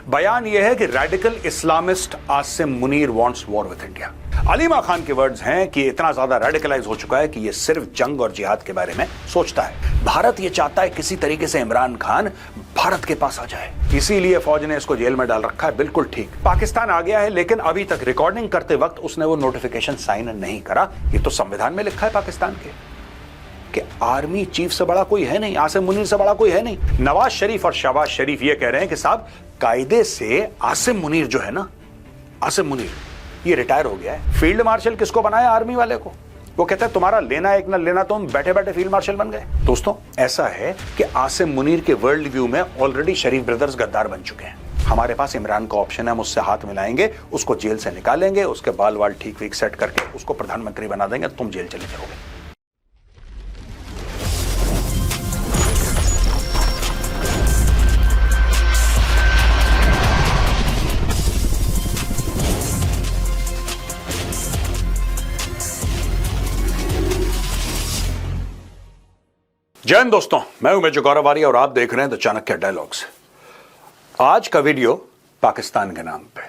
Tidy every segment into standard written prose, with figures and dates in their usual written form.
बयान यह है कि radical Islamist Asim Munir wants war with India. Aleema Khan के वर्ड्स हैं कि इतना ज्यादा रेडिकलाइज हो चुका है कि ये सिर्फ जंग और जिहाद के बारे में सोचता है। भारत ये चाहता है किसी तरीके से इमरान खान भारत के पास आ जाए, इसीलिए फौज ने इसको जेल में डाल रखा है। बिल्कुल ठीक, पाकिस्तान आ गया है, लेकिन अभी तक रिकॉर्डिंग करते वक्त उसने वो नोटिफिकेशन साइन नहीं करा। ये तो संविधान में लिखा है पाकिस्तान के कि आर्मी चीफ से बड़ा कोई है नहीं, आसिम मुनीर से बड़ा कोई है नहीं। नवाज शरीफ और शहबाज शरीफ ये कह रहे हैं कि साहब कायदे से आसिम मुनीर जो है ना, आसिम मुनीर ये रिटायर हो गया है। फील्ड मार्शल किसको बनाया? आर्मी वाले को। वो कहता है तुम्हारा लेना एक ना लेना, तुम बैठे बैठे फील्ड मार्शल बन गए। दोस्तों ऐसा है कि आसिम मुनीर के वर्ल्ड व्यू में ऑलरेडी शरीफ ब्रदर्स गद्दार बन चुके हैं। हमारे पास इमरान का ऑप्शन है, हम उससे हाथ मिलाएंगे, उसको जेल से निकालेंगे, उसके बाल वाल ठीक ठीक सेट करके उसको प्रधानमंत्री बना देंगे, तुम जेल चले जाओगे। जय हिंद दोस्तों, मैं हूं मेजर गौरव आर्य और आप देख रहे हैं द चाणक्य डायलॉग्स। आज का वीडियो पाकिस्तान के नाम पे।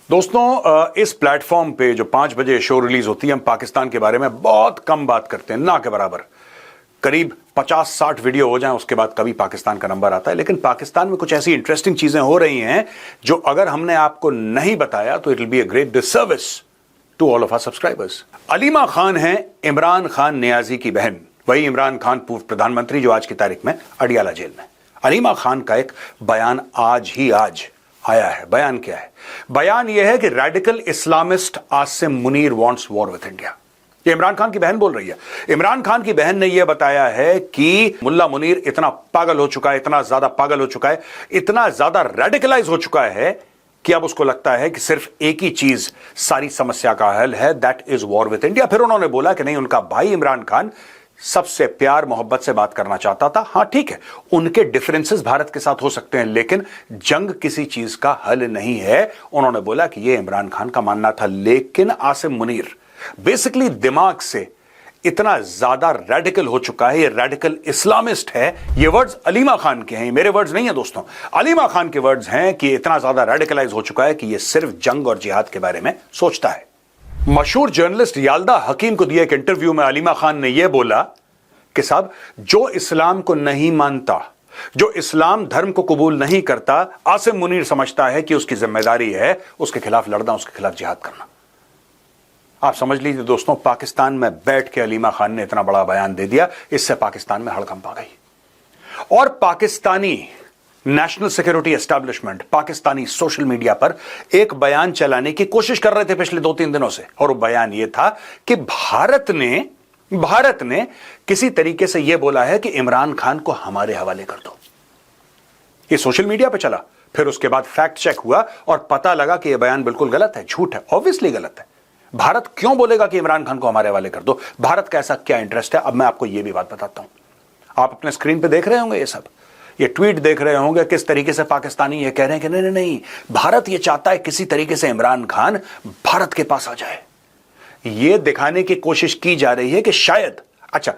दोस्तों इस प्लेटफॉर्म पे जो 5 बजे शो रिलीज होती है, हम पाकिस्तान के बारे में बहुत कम बात करते हैं, ना के बराबर। करीब 50-60 वीडियो हो जाएं उसके बाद कभी पाकिस्तान का नंबर आता है। लेकिन पाकिस्तान में कुछ ऐसी इंटरेस्टिंग चीजें हो रही हैं जो अगर हमने आपको नहीं बताया तो it will be a great disservice to all of our subscribers. Aleema Khan है इमरान खान नियाजी की बहन, वही इमरान खान पूर्व प्रधानमंत्री जो आज की तारीख में अडियाला जेल में। अलीमा खान का एक बयान आज आया है। बयान क्या है? बयान यह है कि radical Islamist Asim Munir wants war with India. ये इमरान खान की बहन बोल रही है। इमरान खान की बहन ने यह बताया है कि मुल्ला मुनीर इतना पागल हो चुका है, इतना ज्यादा पागल हो चुका है, इतना ज्यादा रेडिकलाइज हो चुका है कि अब उसको लगता है कि सिर्फ एक ही चीज सारी समस्या का हल है, that is war with India. फिर उन्होंने बोला कि नहीं, उनका भाई इमरान खान सबसे प्यार मोहब्बत से बात करना चाहता था। हां ठीक है, उनके डिफरेंसेस भारत के साथ हो सकते हैं, लेकिन जंग किसी चीज का हल नहीं है। उन्होंने बोला कि यह इमरान खान का मानना था। लेकिन आसिम मुनीर बेसिकली दिमाग से इतना ज्यादा रेडिकल हो चुका है, ये रेडिकल इस्लामिस्ट है। ये वर्ड्स अलीमा खान के हैं, मेरे वर्ड्स नहीं है दोस्तों। अलीमा खान के वर्ड्स हैं कि इतना ज्यादा रेडिकलाइज हो चुका है कि ये सिर्फ जंग और जिहाद के बारे में सोचता है। मशहूर जर्नलिस्ट याल्दा हकीम को दिए एक इंटरव्यू में अलीमा खान ने यह बोला कि साहब जो इस्लाम को नहीं मानता, जो इस्लाम धर्म को कबूल नहीं करता, आसिम मुनीर समझता है कि उसकी जिम्मेदारी है उसके खिलाफ लड़ना, उसके खिलाफ जिहाद करना। आप समझ लीजिए दोस्तों, पाकिस्तान में बैठ के अलीमा खान ने इतना बड़ा बयान दे दिया, इससे पाकिस्तान में हड़कंप आ गई। और Pakistani national security establishment Pakistani social media पर एक बयान चलाने की कोशिश कर रहे थे पिछले 2-3 दिनों से। और वो बयान ये था कि भारत ने किसी तरीके से यह बोला है कि इमरान खान को हमारे हवाले कर दो। ये सोशल मीडिया पे चला, फिर उसके बाद फैक्ट चेक हुआ और पता लगा कि यह बयान बिल्कुल गलत है, झूठ है, ऑब्वियसली गलत है। भारत क्यों बोलेगा कि इमरान खान को हमारे हवाले कर दो? भारत का ऐसा क्या इंटरेस्ट है? अब मैं आपको यह भी बात बताता हूं। आप अपने स्क्रीन पे देख रहे होंगे, ये ट्वीट देख रहे होंगे किस तरीके से पाकिस्तानी ये कह रहे हैं कि नहीं नहीं, भारत ये चाहता है किसी तरीके से इमरान खान भारत के पास आ जाए। ये दिखाने की कोशिश की जा रही है कि शायद, अच्छा,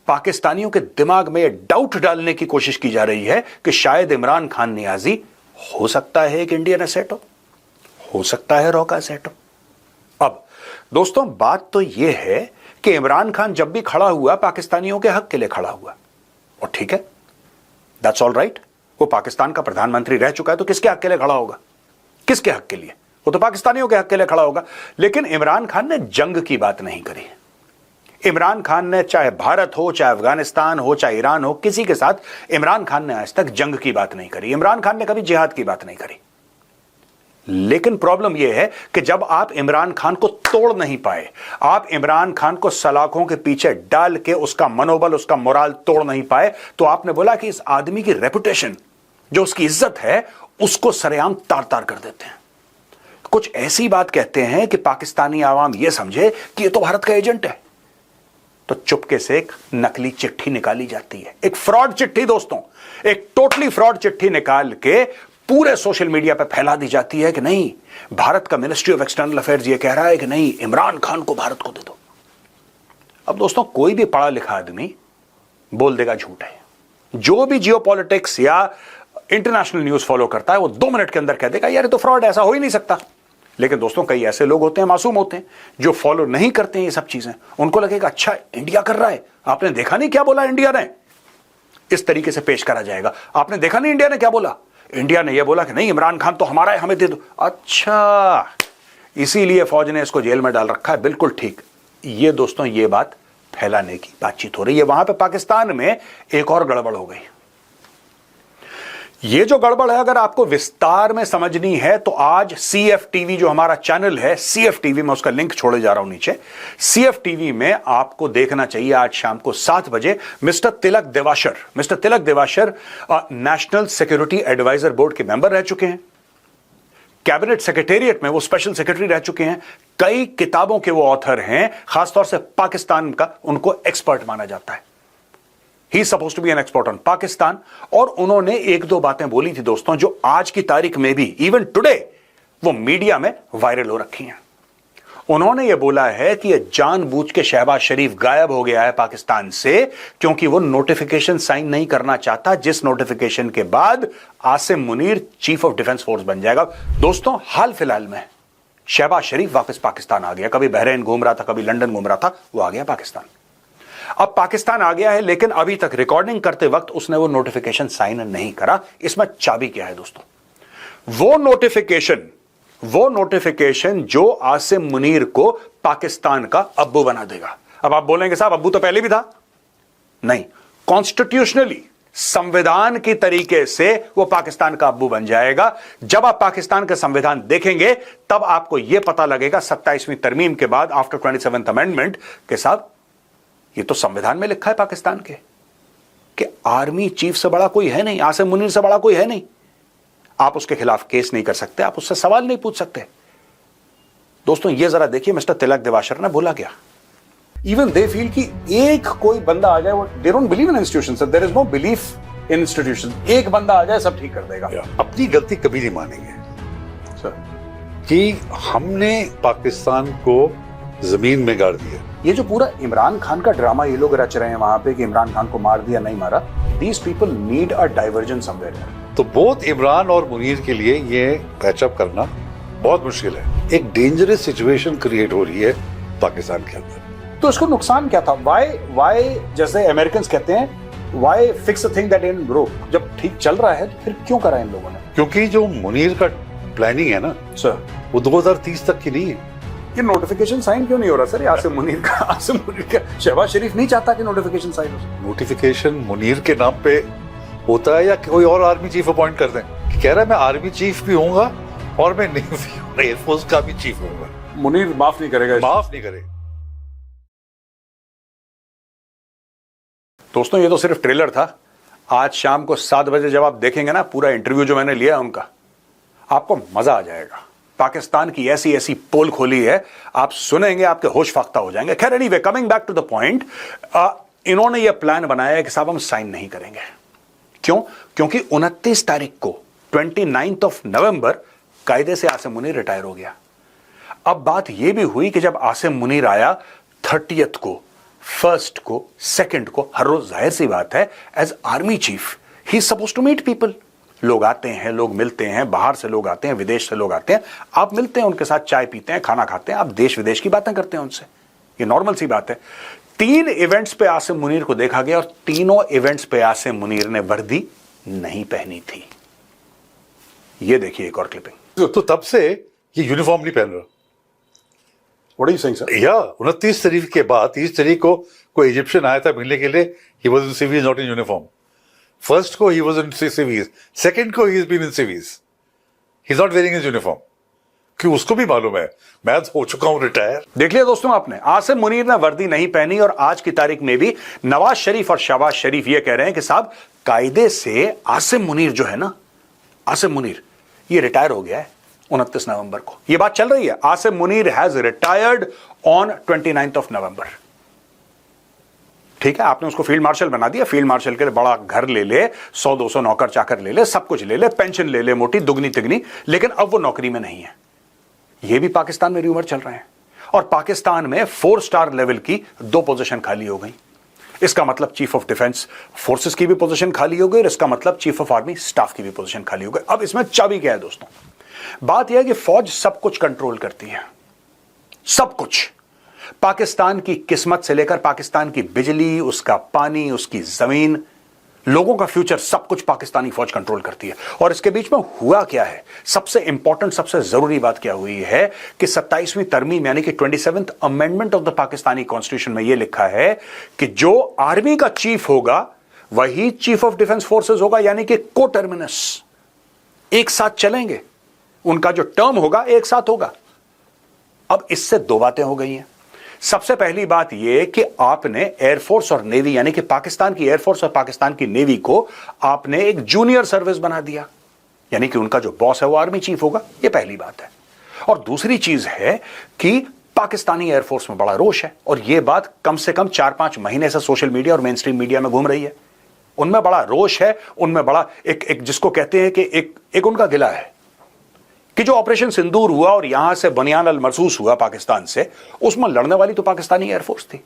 पाकिस्तानियों के दिमाग में यह डाउट डालने की कोशिश की जा रही है कि शायद इमरान खान नियाजी हो सकता है एक इंडियन एसेट हो सकता है रॉ का एसेट हो। अब दोस्तों बात तो यह है कि इमरान खान जब भी खड़ा हुआ पाकिस्तानियों के हक के लिए खड़ा हुआ, और ठीक है, दैट्स ऑल राइट। वो पाकिस्तान का प्रधानमंत्री रह चुका है तो किसके हक के लिए खड़ा होगा? किसके हक के लिए? वो तो पाकिस्तानियों के हक के लिए खड़ा होगा। लेकिन इमरान खान ने जंग की बात नहीं करी। इमरान खान ने, चाहे भारत हो, चाहे अफगानिस्तान हो, चाहे ईरान हो, किसी के साथ इमरान खान ने आज तक जंग की बात नहीं करी। इमरान खान ने कभी जिहाद की बात नहीं करी। लेकिन प्रॉब्लम यह है कि जब आप इमरान खान को तोड़ नहीं पाए, आप इमरान खान को सलाखों के पीछे डाल के उसका मनोबल, उसका मोराल तोड़ नहीं पाए, तो आपने बोला कि इस आदमी की रेपुटेशन, जो उसकी इज्जत है, उसको सरेआम तार तार कर देते हैं। कुछ ऐसी बात कहते हैं कि पाकिस्तानी आवाम यह समझे कि यह तो भारत का एजेंट है। तो चुपके से एक नकली चिट्ठी निकाली जाती है, एक फ्रॉड चिट्ठी दोस्तों, एक टोटली फ्रॉड चिट्ठी निकाल के पूरे सोशल मीडिया पे फैला दी जाती है कि नहीं, भारत का मिनिस्ट्री ऑफ एक्सटर्नल अफेयर्स ये कह रहा है कि नहीं, इमरान खान को भारत को दे दो। अब दोस्तों कोई भी पढ़ा लिखा आदमी बोल देगा झूठ है। जो भी जियोपॉलिटिक्स या इंटरनेशनल न्यूज फॉलो करता है वो 2 मिनट के अंदर कह देगा यार ये तो फ्रॉड, ऐसा हो ही नहीं सकता। लेकिन दोस्तों कई ऐसे लोग होते हैं, मासूम होते हैं, जो फॉलो नहीं करते हैं ये सब चीजें, उनको लगेगा अच्छा इंडिया कर रहा है, आपने देखा नहीं क्या बोला इंडिया ने, इस तरीके से पेश करा जाएगा। आपने देखा नहीं इंडिया ने क्या बोला, इंडिया ने यह बोला कि नहीं इमरान खान तो हमारा है, हमें दे दो। अच्छा, इसीलिए फौज ने इसको जेल में डाल रखा है। बिल्कुल ठीक। ये दोस्तों ये बात फैलाने की बातचीत हो रही है। वहां पे पाकिस्तान में एक और गड़बड़ हो गई। ये जो गड़बड़ है अगर आपको विस्तार में समझनी है तो आज CFTV जो हमारा चैनल है, CFTV में उसका लिंक छोड़े जा रहा हूं नीचे, CFTV में आपको देखना चाहिए आज शाम को 7 बजे मिस्टर तिलक देवाशर नेशनल सिक्योरिटी एडवाइजर बोर्ड के मेंबर रह चुके हैं, कैबिनेट सेक्रेटेरिएट में वो स्पेशल सेक्रेटरी रह चुके हैं, कई किताबों के वो ऑथर हैं, खासतौर से पाकिस्तान का उनको एक्सपर्ट माना जाता है। He is supposed to be an expert on Pakistan. और उन्होंने 1-2 बातें बोली थी दोस्तों जो आज की तारीख में भी इवन टुडे वो मीडिया में वायरल हो रखी हैं। उन्होंने ये बोला है कि ये जानबूझ के शहबाज शरीफ गायब हो गया है पाकिस्तान से क्योंकि वो नोटिफिकेशन साइन नहीं करना चाहता, जिस नोटिफिकेशन के बाद Asim Munir chief of defence force बन जाएगा। दोस्तों हाल फिलहाल में शहबाज शरीफ वापस पाकिस्तान आ गया, कभी बहरीन घूम रहा था, कभी लंदन घूम रहा था, वो आ गया पाकिस्तान। अब पाकिस्तान आ गया है लेकिन अभी तक रिकॉर्डिंग करते वक्त उसने वो नोटिफिकेशन साइन नहीं करा। इसमें चाबी क्या है दोस्तों, वो नोटिफिकेशन जो आसिम मुनीर को पाकिस्तान का अब्बू बना देगा। अब आप बोलेंगे साहब अब्बू तो पहले भी था, नहीं, कॉन्स्टिट्यूशनली संविधान की तरीके से वो पाकिस्तान का अब्बू बन जाएगा। जब आप पाकिस्तान का संविधान देखेंगे तब आपको यह पता लगेगा 27वीं तरमीम के बाद आफ्टर 27th अमेंडमेंट के साथ ये तो संविधान में लिखा है पाकिस्तान के कि आर्मी चीफ से बड़ा कोई है नहीं, आसिम मुनीर से बड़ा कोई है नहीं। आप उसके खिलाफ केस नहीं कर सकते, आप उससे सवाल नहीं पूछ सकते। दोस्तों ये जरा देखिए मिस्टर तिलक देवाशर ने बोला क्या। इवन दे फील कि एक कोई बंदा आ जाए, they don't believe in institutions, there is no belief in institutions, एक बंदा आ जाए सब ठीक कर देगा। अपनी गलती कभी नहीं मानेंगे सर कि हमने पाकिस्तान को जमीन में गाड़ दिया। ये जो पूरा इमरान खान का ड्रामा ये लोग रच रहे हैं वहां पे कि इमरान खान को मार दिया नहीं मारा, these people need a diversion somewhere. तो बोथ इमरान और मुनीर के लिए ये पैचअप करना बहुत मुश्किल है। एक डेंजरस सिचुएशन क्रिएट हो रही है पाकिस्तान के अंदर। तो इसको नुकसान क्या था? वाई जैसे अमेरिकन कहते हैं why fix a thing that don't broke. जब ठीक चल रहा है तो फिर क्यों करा इन लोगों ने? क्योंकि जो मुनीर का प्लानिंग है ना सर, वो 2030 तक की नहीं है। ये नोटिफिकेशन साइन क्यों नहीं हो रहा सर? आसिम मुनीर का शहबाज शरीफ नहीं चाहता कि नोटिफिकेशन साइन हो। नोटिफिकेशन मुनीर के नाम पे होता है या कोई और आर्मी चीफ अपॉइंट कर दें? कह रहा है मैं आर्मी चीफ भी होऊंगा और मैं नेवी एयरफोर्स का भी चीफ होऊंगा। मुनीर माफ नहीं करेगा, माफ नहीं करेगा। दोस्तों ये तो सिर्फ ट्रेलर था। आज शाम को 7 बजे जब आप देखेंगे ना पूरा इंटरव्यू जो मैंने लिया उनका, आपको मजा आ जाएगा। पाकिस्तान की ऐसी ऐसी पोल खोली है, आप सुनेंगे आपके होश फाख्ता हो जाएंगे। खैर anyway, coming back to the point, इन्होंने यह प्लान बनाया है कि साहब हम साइन नहीं करेंगे। क्यों? क्योंकि 29 तारीख को 29 नवंबर कायदे से आसिम मुनीर रिटायर हो गया। अब बात यह भी हुई कि जब आसिम मुनीर आया 30th को, 1st को, 2nd को, हर रोज जाहिर सी बात है as army chief he is supposed to meet people. लोग आते हैं, लोग मिलते हैं, बाहर से लोग आते हैं, विदेश से लोग आते हैं, आप मिलते हैं उनके साथ, चाय पीते हैं, खाना खाते हैं, आप देश विदेश की बातें करते हैं उनसे, ये नॉर्मल सी बात है। 3 इवेंट्स पे आसिम मुनीर को देखा गया और तीनों इवेंट्स पे आसिम मुनीर ने वर्दी नहीं पहनी थी। ये देखिए एक और क्लिपिंग। तो तब से ये यूनिफॉर्म नहीं पहन रहा। What are you saying, sir? या 29 तारीख के बाद 30 तारीख को कोई इजिप्शियन आया था मिलने के लिए, he was in civis, not in uniform. 1st को he was in civis, 2nd को he has been in civis. He's not wearing his uniform. क्यों? उसको भी मालूम है मैं हो चुका हूं रिटायर। देख लिया दोस्तों आपने, आसिम मुनीर ने वर्दी नहीं पहनी और आज की तारीख में भी नवाज शरीफ और शहबाज शरीफ ये कह रहे हैं कि साहब कायदे से आसिम मुनीर जो है ना, आसिम मुनीर ये रिटायर हो गया है 29 नवंबर को। ये बात चल रही है, Asim Munir has retired on 29 नवंबर। ठीक है, आपने उसको फील्ड मार्शल बना दिया, फील्ड मार्शल के लिए बड़ा घर ले ले, 100-200 नौकर चाकर ले ले, सब कुछ ले ले, पेंशन ले ले मोटी दुगनी तिगनी, लेकिन अब वो नौकरी में नहीं है। यह भी पाकिस्तान में रूमर चल रहे हैं। और पाकिस्तान में 4 स्टार लेवल की 2 पोजीशन खाली हो गई। इसका मतलब चीफ ऑफ डिफेंस फोर्सेस की भी पोजीशन खाली हो गई और इसका मतलब चीफ ऑफ आर्मी स्टाफ की भी पोजीशन खाली हो गई। अब इसमें चाबी क्या है दोस्तों? बात यह है कि फौज सब कुछ कंट्रोल करती है, सब कुछ। पाकिस्तान की किस्मत से लेकर पाकिस्तान की बिजली, उसका पानी, उसकी जमीन, लोगों का फ्यूचर, सब कुछ पाकिस्तानी फौज कंट्रोल करती है। और इसके बीच में हुआ क्या है? सबसे इंपॉर्टेंट, सबसे जरूरी बात क्या हुई है कि 27वीं तरमीम यानी कि 27th amendment of the Pakistani constitution में यह लिखा है कि जो आर्मी का चीफ होगा वही चीफ ऑफ डिफेंस फोर्सेस होगा, यानी कि कोटर्मिनस, एक साथ चलेंगे, उनका जो टर्म होगा एक साथ होगा। अब इससे दो बातें हो गई हैं। सबसे पहली बात यह कि आपने एयरफोर्स और नेवी यानी कि पाकिस्तान की एयरफोर्स और पाकिस्तान की नेवी को आपने एक जूनियर सर्विस बना दिया, यानी कि उनका जो बॉस है वो आर्मी चीफ होगा। यह पहली बात है। और दूसरी चीज है कि पाकिस्तानी एयरफोर्स में बड़ा रोष है, और यह बात कम से कम 4-5 महीने से सोशल मीडिया और मेन स्ट्रीम मीडिया में घूम रही है। उनमें बड़ा रोष है, उनमें बड़ा एक जिसको कहते हैं कि एक उनका गिला है कि जो ऑपरेशन सिंदूर हुआ और यहां से बनियान अल मरसूस हुआ पाकिस्तान से, उसमें लड़ने वाली तो पाकिस्तानी एयरफोर्स थी।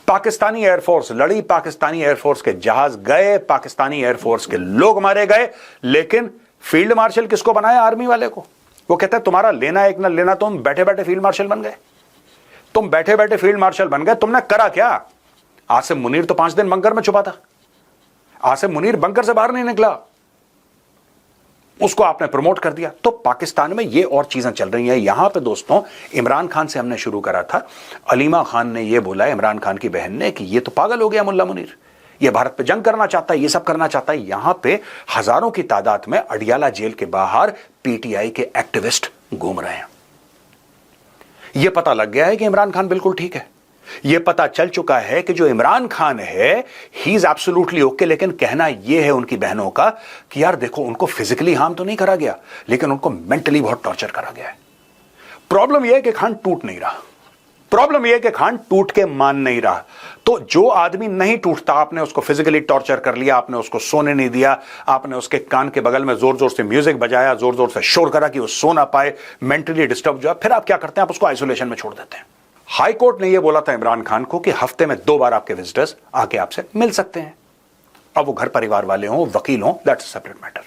पाकिस्तानी एयरफोर्स लड़ी, पाकिस्तानी एयरफोर्स के जहाज गए, पाकिस्तानी एयरफोर्स के लोग मारे गए, लेकिन फील्ड मार्शल किसको बनाया? आर्मी वाले को। वो कहता है तुम्हारा लेना एक ना लेना, तुम बैठे बैठे फील्ड मार्शल बन गए, तुम बैठे बैठे फील्ड मार्शल बन गए। तुमने करा क्या? आसिम मुनीर तो 5 दिन बंकर में छुपा था, आसिम मुनीर बंकर से बाहर नहीं निकला, उसको आपने प्रमोट कर दिया। तो पाकिस्तान में ये और चीजें चल रही हैं। यहां पे दोस्तों इमरान खान से हमने शुरू करा था, अलीमा खान ने ये बोला, इमरान खान की बहन ने, कि ये तो पागल हो गया मुल्ला मुनीर, ये भारत पे जंग करना चाहता है, ये सब करना चाहता है। यहां पे हजारों की तादाद में अडियाला जेल के बाहर पीटीआई के एक्टिविस्ट घूम रहे हैं। यह पता लग गया है कि इमरान खान बिल्कुल ठीक है। यह पता चल चुका है कि जो इमरान खान है ही इज एब्सोल्युटली ओके, लेकिन कहना यह है उनकी बहनों का कि यार देखो, उनको फिजिकली हार्म तो नहीं करा गया, लेकिन उनको मेंटली बहुत टॉर्चर करा गया है। प्रॉब्लम यह है कि खान टूट नहीं रहा, प्रॉब्लम यह है कि खान टूट के मान नहीं रहा। तो जो आदमी नहीं टूटता, आपने उसको फिजिकली टॉर्चर कर लिया, आपने उसको सोने नहीं दिया, आपने उसके कान के बगल में जोर जोर से म्यूजिक बजाया, जोर जोर से शोर करा कि वो सो ना पाए, मेंटली डिस्टर्ब जो है, फिर आप क्या करते हैं? आप उसको आइसोलेशन में छोड़ देते हैं। हाई कोर्ट ने यह बोला था इमरान खान को कि हफ्ते में 2 बार आपके विजिटर्स आके आपसे मिल सकते हैं। अब वो घर परिवार वाले हों, वकील हों, दैट्स अ सेपरेट मैटर।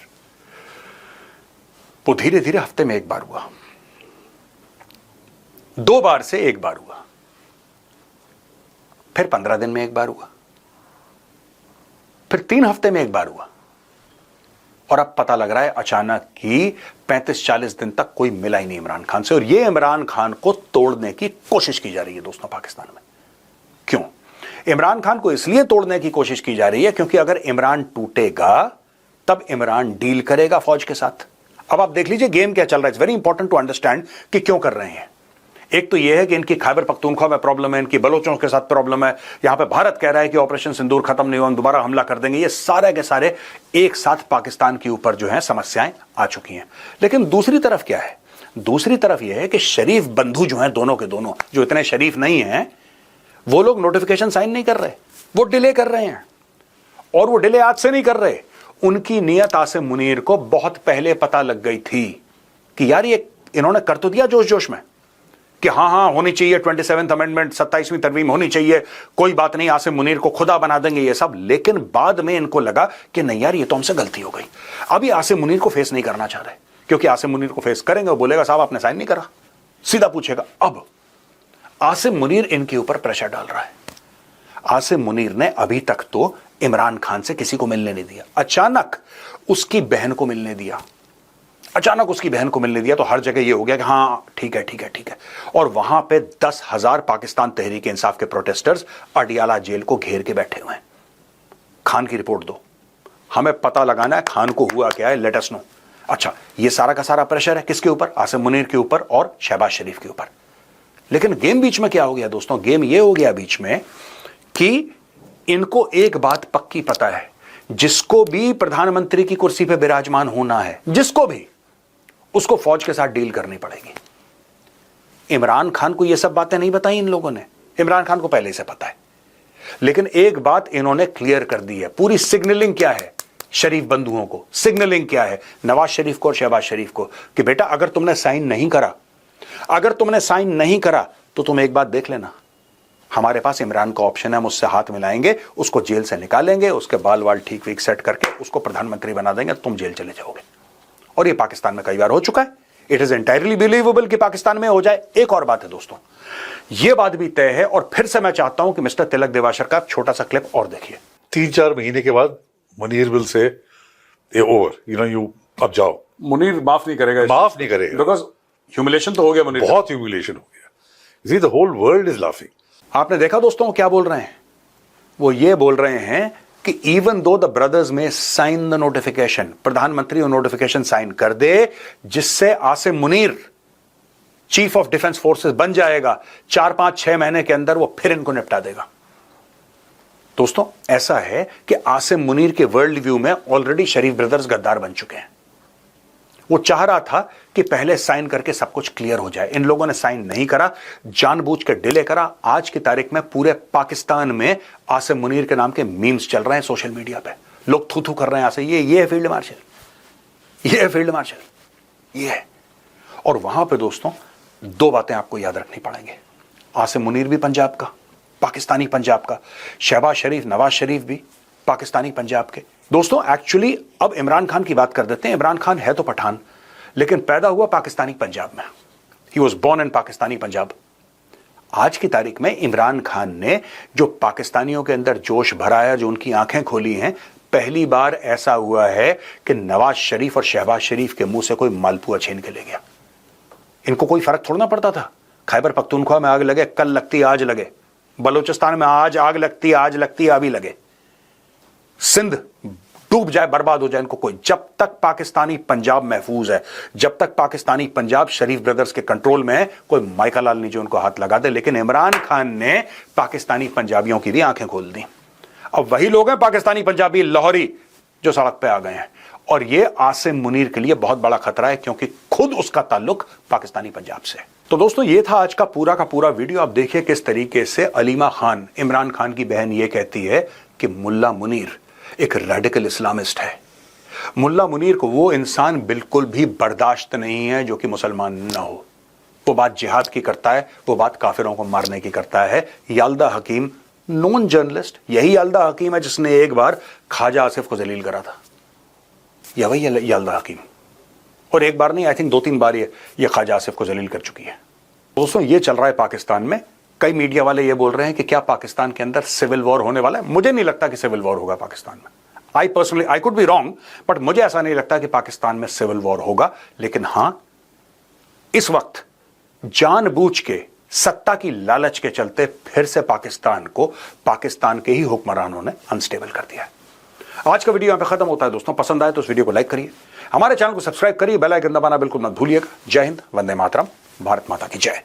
वो धीरे धीरे हफ्ते में 1 बार हुआ, 2 बार से 1 बार हुआ, फिर 15 दिन में 1 बार हुआ, फिर 3 हफ्ते में 1 बार हुआ, और अब पता लग रहा है अचानक कि 35-40 दिन तक कोई मिला ही नहीं इमरान खान से। और यह इमरान खान को तोड़ने की कोशिश की जा रही है दोस्तों पाकिस्तान में। क्यों? इमरान खान को इसलिए तोड़ने की कोशिश की जा रही है क्योंकि अगर इमरान टूटेगा तब इमरान डील करेगा फौज के साथ। अब आप देख लीजिए गेम क्या चल रहा है। It's very important to understand कि क्यों कर रहे हैं। एक तो यह है कि इनकी खैबर पख्तूनख्वा में प्रॉब्लम है, इनकी बलोचों के साथ प्रॉब्लम है। यहां पे भारत कह रहा है कि ऑपरेशन सिंदूर खत्म नहीं हुआ, हम दोबारा हमला कर देंगे। ये सारे के सारे एक साथ पाकिस्तान के ऊपर जो है समस्याएं आ चुकी हैं। लेकिन दूसरी तरफ क्या है? दूसरी तरफ यह है कि शरीफ बंधु जो हैं, दोनों के दोनों जो इतने शरीफ नहीं हैं, वो लोग नोटिफिकेशन साइन नहीं कर रहे, वो डिले कर रहे हैं। और वो डिले आज से नहीं कर रहे, उनकी नियत आसिम मुनीर को बहुत पहले पता लग गई थी कि यार ये इन्होंने कर तो दिया जोश जोश में कि हाँ होनी चाहिए 27th अमेंडमेंट, 27वीं तरमीम होनी चाहिए, कोई बात नहीं, आसिम मुनीर को खुदा बना देंगे ये सब। लेकिन बाद में इनको लगा कि नहीं यार, ये तो हमसे गलती हो गई। अभी आसिम मुनीर को फेस नहीं करना चाह रहे, क्योंकि आसिम मुनीर को फेस करेंगे वो बोलेगा साहब आपने साइन नहीं करा, सीधा पूछेगा। अब आसिम मुनीर इनके ऊपर प्रेशर डाल रहा है। आसिम मुनीर ने अभी तक तो इमरान खान से किसी को मिलने नहीं दिया, अचानक उसकी बहन को मिलने दिया, अचानक उसकी बहन को मिलने दिया। तो हर जगह ये हो गया कि हाँ ठीक है ठीक है ठीक है। और वहां पे 10,000 पाकिस्तान तहरीक इंसाफ के प्रोटेस्टर्स अडियाला जेल को घेर के बैठे हुए हैं। खान की रिपोर्ट दो, हमें पता लगाना है खान को हुआ क्या है, लेट अस नो। अच्छा, ये सारा का सारा प्रेशर है किसके ऊपर? आसिम मुनीर के ऊपर और शहबाज शरीफ के ऊपर। लेकिन गेम बीच में क्या हो गया दोस्तों? गेम ये हो गया बीच में कि इनको एक बात पक्की पता है, जिसको भी प्रधानमंत्री की कुर्सी पे विराजमान होना है, जिसको भी, उसको फौज के साथ डील करनी पड़ेगी। इमरान खान को यह सब बातें नहीं बताई इन लोगों ने, इमरान खान को पहले से पता है। लेकिन एक बात इन्होंने क्लियर कर दी है, पूरी सिग्नलिंग क्या है शरीफ बंधुओं को, सिग्नलिंग क्या है नवाज शरीफ को और शहबाज शरीफ को, कि बेटा अगर तुमने साइन नहीं करा, अगर तुमने साइन नहीं करा तो तुम एक बात देख लेना, हमारे पास इमरान का ऑप्शन है, हम उससे हाथ मिलाएंगे, उसको जेल से निकालेंगे, उसके बाल वाल ठीक वीक सेट करके उसको प्रधानमंत्री बना देंगे, तुम जेल चले जाओगे। और ये पाकिस्तान में कई बार हो चुका है। इट इज एंटायरली बिलीवेबल कि पाकिस्तान में हो जाए। एक और बात है दोस्तों, ये बात भी तय है, और फिर से मैं चाहता हूं कि मिस्टर तिलक देवाशर का छोटा सा क्लिप और देखिए। 3-4 महीने के बाद Munir will say over, you अब जाओ। मुनीर माफ नहीं करेगा, माफ नहीं करेगा, बिकॉज ह्यूमिलेशन तो हो गया मुनीर, बहुत ह्यूमिलेशन हो गया। The whole world is laughing. आपने देखा दोस्तों क्या बोल रहे हैं? वो ये बोल रहे हैं कि इवन दो द ब्रदर्स में साइन द नोटिफिकेशन, प्रधानमंत्री वो नोटिफिकेशन साइन कर दे जिससे Asim Munir chief of defence forces बन जाएगा, 4-5-6 महीने के अंदर वो फिर इनको निपटा देगा। दोस्तों ऐसा है कि आसिम मुनीर के वर्ल्ड व्यू में ऑलरेडी शरीफ ब्रदर्स गद्दार बन चुके हैं। वो चाह रहा था कि पहले साइन करके सब कुछ क्लियर हो जाए। इन लोगों ने साइन नहीं करा, जानबूझ के डिले करा। आज की तारीख में पूरे पाकिस्तान में आसिम मुनीर के नाम के मीम्स चल रहे हैं सोशल मीडिया पे, लोग थू थू कर रहे हैं आसिम, ये है फील्ड मार्शल, ये है फील्ड मार्शल, ये है। और वहां पे दोस्तों दो बातें आपको याद रखनी पड़ेंगे। आसिम मुनीर भी पंजाब का, पाकिस्तानी पंजाब का, शहबाज शरीफ, नवाज शरीफ भी पाकिस्तानी पंजाब के। दोस्तों एक्चुअली अब इमरान खान की बात कर देते हैं। इमरान खान है तो पठान, लेकिन पैदा हुआ पाकिस्तानी पंजाब में। He was born in Pakistani Punjab. आज की तारीख में इमरान खान ने जो पाकिस्तानियों के अंदर जोश भरा है, जो उनकी आंखें खोली हैं, पहली बार ऐसा हुआ है कि नवाज शरीफ और शहबाज शरीफ के मुंह से कोई मालपुआ छीन के ले गया। इनको कोई फर्क थोड़ा ना पड़ता था। खैबर पख्तूनख्वा में आग लगे, कल लगती आज लगे। बलूचिस्तान में आज आग लगती, आज लगती अभी लगे। सिंध डूब जाए, बर्बाद हो जाए, इनको कोई, जब तक पाकिस्तानी पंजाब महफूज है, जब तक पाकिस्तानी पंजाब शरीफ ब्रदर्स के कंट्रोल में है, कोई माइका लाल नीचे उनको हाथ लगा दे। लेकिन इमरान खान ने पाकिस्तानी पंजाबियों की भी आंखें खोल दी। अब वही लोग हैं पाकिस्तानी पंजाबी लाहौरी जो सड़क पे आ गए हैं, और ये आसिम मुनीर के लिए बहुत बड़ा खतरा है, क्योंकि खुद उसका ताल्लुक पाकिस्तानी पंजाब से है। तो दोस्तों ये था आज का पूरा वीडियो। आप देखिए किस तरीके से अलीमा खान, इमरान खान की बहन, ये कहती है कि मुल्ला मुनीर एक रेडिकल इस्लामिस्ट है। मुल्ला मुनीर को वो इंसान बिल्कुल भी बर्दाश्त नहीं है जो कि मुसलमान ना हो। वो बात जिहाद की करता है, वो बात काफिरों को मारने की करता है। याल्दा हकीम, नॉन जर्नलिस्ट, यही याल्दा हकीम है जिसने एक बार ख्वाजा आसिफ को जलील करा था। या वही याल्दा हकीम, और एक बार नहीं, आई थिंक 2-3 बार ये ख्वाजा आसिफ को जलील कर चुकी है। दोस्तों ये चल रहा है पाकिस्तान में। कई मीडिया वाले ये बोल रहे हैं कि क्या पाकिस्तान के अंदर सिविल वॉर होने वाला है। मुझे नहीं लगता कि सिविल वॉर होगा पाकिस्तान में। I could be wrong, but मुझे ऐसा नहीं लगता कि पाकिस्तान में सिविल वॉर होगा। लेकिन हां, इस वक्त जानबूझ के सत्ता की लालच के चलते फिर से पाकिस्तान को पाकिस्तान के ही हुक्मरानों ने अनस्टेबल कर दिया है। आज का वीडियो यहां पे खत्म होता है दोस्तों। पसंद आए तो इस वीडियो को लाइक करिए, हमारे चैनल को सब्सक्राइब करिए, बेल आइकन दबाना बिल्कुल मत भूलिएगा। जय हिंद, वंदे मातरम, भारत माता की जय।